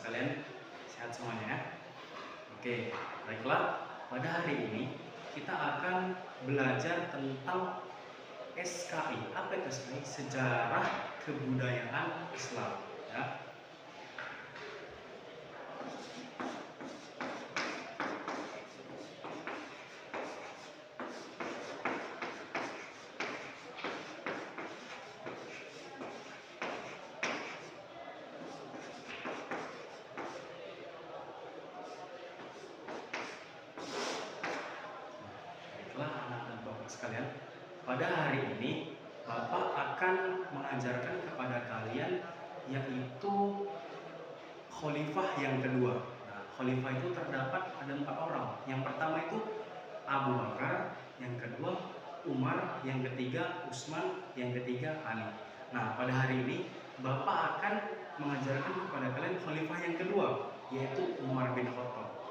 sekalian, sehat semuanya ya. Oke, baiklah. Pada hari ini kita akan belajar tentang SKI. Apa itu SKI? Sejarah Kebudayaan Islam. Ya. Sekalian, pada hari ini Bapak akan mengajarkan kepada kalian yaitu khalifah yang kedua. Nah, khalifah itu terdapat ada 4 orang. Yang pertama itu Abu Bakar, yang kedua Umar, yang ketiga Utsman, yang ketiga Ali. Nah, pada hari ini Bapak akan mengajarkan kepada kalian khalifah yang kedua, yaitu Umar bin Khattab.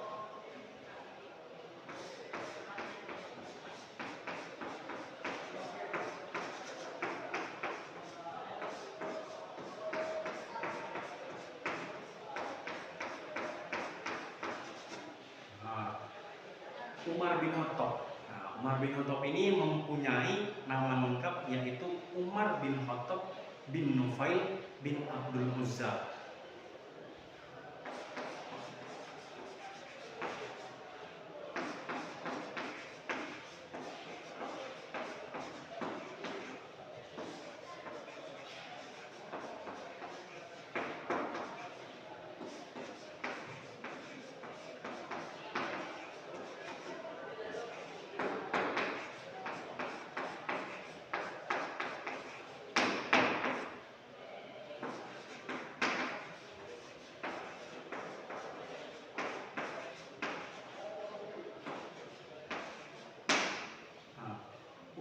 Umar bin Khattab. Nah, Umar bin Khattab ini mempunyai nama lengkap yaitu Umar bin Khattab bin Nufail bin Abdul Uzza.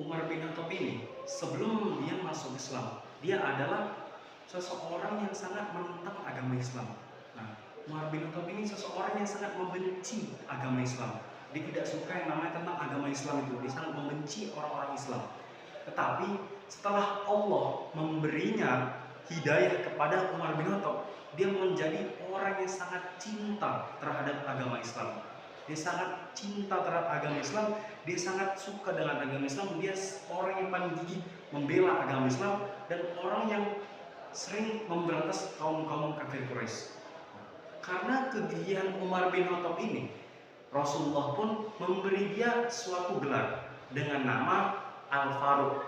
Umar bin Khattab ini sebelum dia masuk Islam, dia adalah seseorang yang sangat menentang agama Islam. Nah, Umar bin Khattab ini seseorang yang sangat membenci agama Islam. Dia tidak suka yang namanya tentang agama Islam itu. Dia sangat membenci orang-orang Islam. Tetapi setelah Allah memberinya hidayah kepada Umar bin Khattab, dia menjadi orang yang sangat cinta terhadap agama Islam. Dia sangat cinta terhadap agama Islam, dia sangat suka dengan agama Islam, dia orang yang paling gigih membela agama Islam dan orang yang sering memberantas kaum-kaum kafir Quraisy. Karena kegigihan Umar bin Khattab ini, Rasulullah pun memberi dia suatu gelar dengan nama Al-Faruq,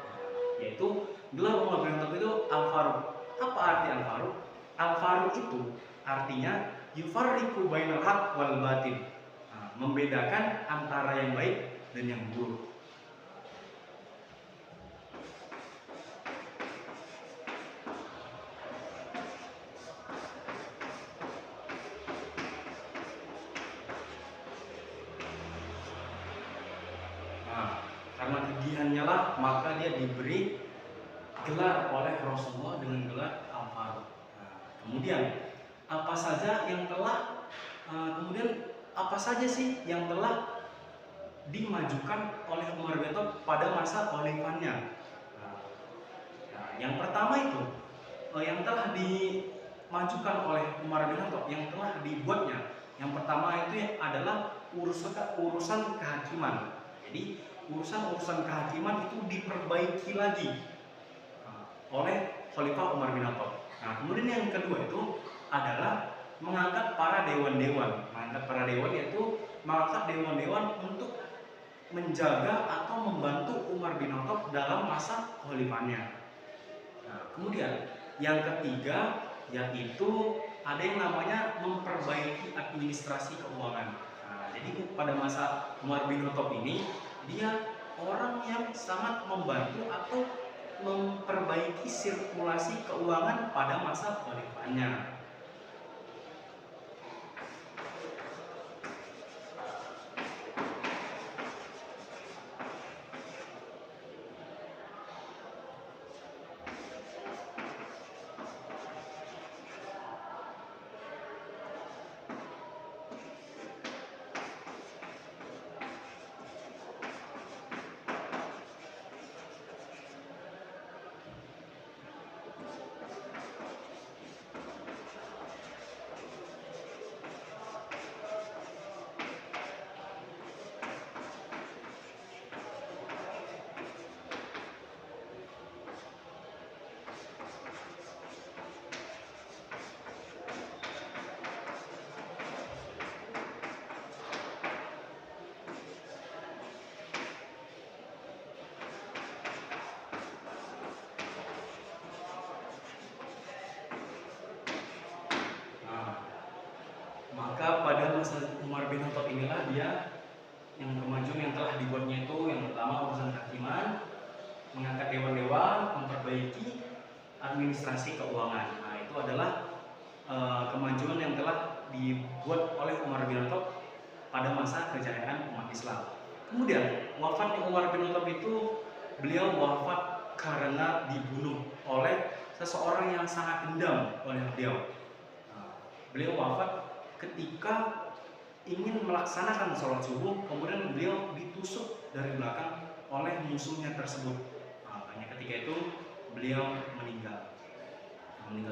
yaitu gelar Umar bin Khattab itu Al-Faruq. Apa arti Al-Faruq? Al-Faruq itu artinya yufarriqu bainal haq wal batil, membedakan antara yang baik dan yang buruk. Nah, karena kegigihannya lah maka dia diberi gelar oleh Rasulullah dengan gelar Al-Faruq. Nah, kemudian apa saja yang telah apa saja sih yang telah dimajukan oleh Umar bin Khattab pada masa khalifahnya? Nah, yang pertama itu yang telah dimajukan oleh Umar bin Khattab, yang telah dibuatnya. Yang pertama itu adalah urusan kehakiman. Jadi urusan kehakiman itu diperbaiki lagi oleh Khalifah Umar bin Khattab. Nah, kemudian yang kedua itu adalah mengangkat para dewan-dewan. Mengangkat para dewan yaitu mengangkat dewan-dewan untuk menjaga atau membantu Umar bin Khattab dalam masa khalifahnya. Nah, kemudian yang ketiga yaitu ada yang namanya memperbaiki administrasi keuangan. Nah, jadi pada masa Umar bin Khattab ini dia orang yang sangat membantu atau memperbaiki sirkulasi keuangan pada masa khalifahnya. Maka pada masa Umar bin Khattab inilah dia yang kemajuan yang telah dibuatnya itu yang pertama urusan kehakiman, mengangkat dewan-dewan, memperbaiki administrasi keuangan. Nah, itu adalah kemajuan yang telah dibuat oleh Umar bin Khattab pada masa kejayaan umat Islam. Kemudian wafatnya Umar bin Khattab itu beliau wafat karena dibunuh oleh seseorang yang sangat dendam oleh beliau. Nah, beliau wafat ketika ingin melaksanakan sholat subuh, kemudian beliau ditusuk dari belakang oleh musuhnya tersebut. Makanya ketika itu beliau meninggal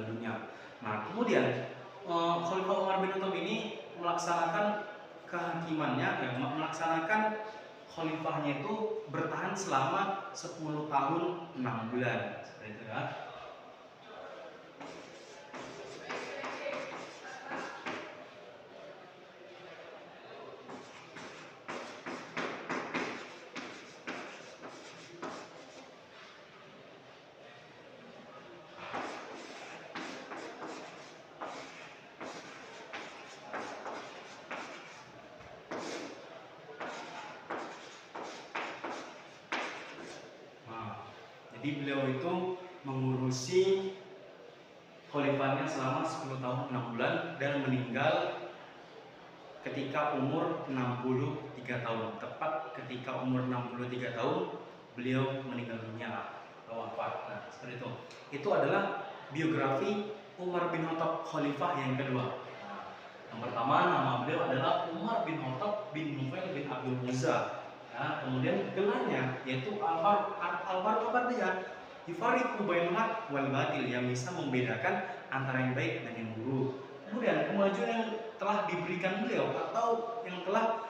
dunia. Nah, kemudian Khalifah Umar bin Khattab ini melaksanakan kehakimannya, melaksanakan khalifahnya itu bertahan selama 10 tahun 6 bulan. Seperti itu ya. Jadi beliau itu mengurusi khalifahnya selama 10 tahun 6 bulan dan meninggal ketika umur 63 tahun. Tepat ketika umur 63 tahun beliau meninggal dunia atau wafat. Nah, seperti itu. Itu adalah biografi Umar bin Khattab khalifah yang kedua. Nah, yang pertama nama beliau adalah Umar bin Khattab bin Nufail bin Abdul Uzza. Nah, kemudian gelarnya yaitu Albar apa dia? Yufariqu bainal haq wal batil, yang bisa membedakan antara yang baik dan yang buruk. Kemudian kemajuan yang telah diberikan beliau atau yang telah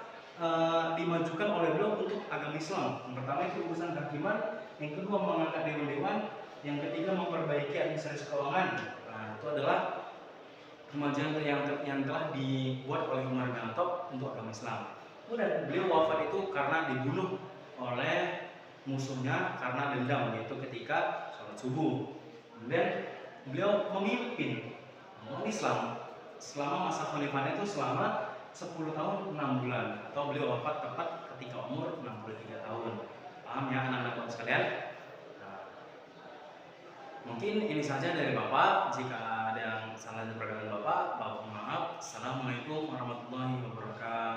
dimajukan oleh beliau untuk agama Islam. Yang pertama itu urusan kehakiman, yang kedua mengangkat dewan-dewan, yang ketiga memperbaiki administrasi keuangan. Nah, itu adalah kemajuan yang telah dibuat oleh Umar bin Khattab untuk agama Islam. Kemudian beliau wafat itu karena dibunuh oleh musuhnya karena dendam, yaitu ketika sholat subuh. Kemudian beliau memimpin umat Islam selama masa khalifahnya itu selama 10 tahun 6 bulan, atau beliau wafat tepat ketika umur 63 tahun. Paham ya anak-anak sekalian? Nah, mungkin ini saja dari Bapak. Jika ada yang salah di perkataan Bapak, maaf. Assalamualaikum warahmatullahi wabarakatuh.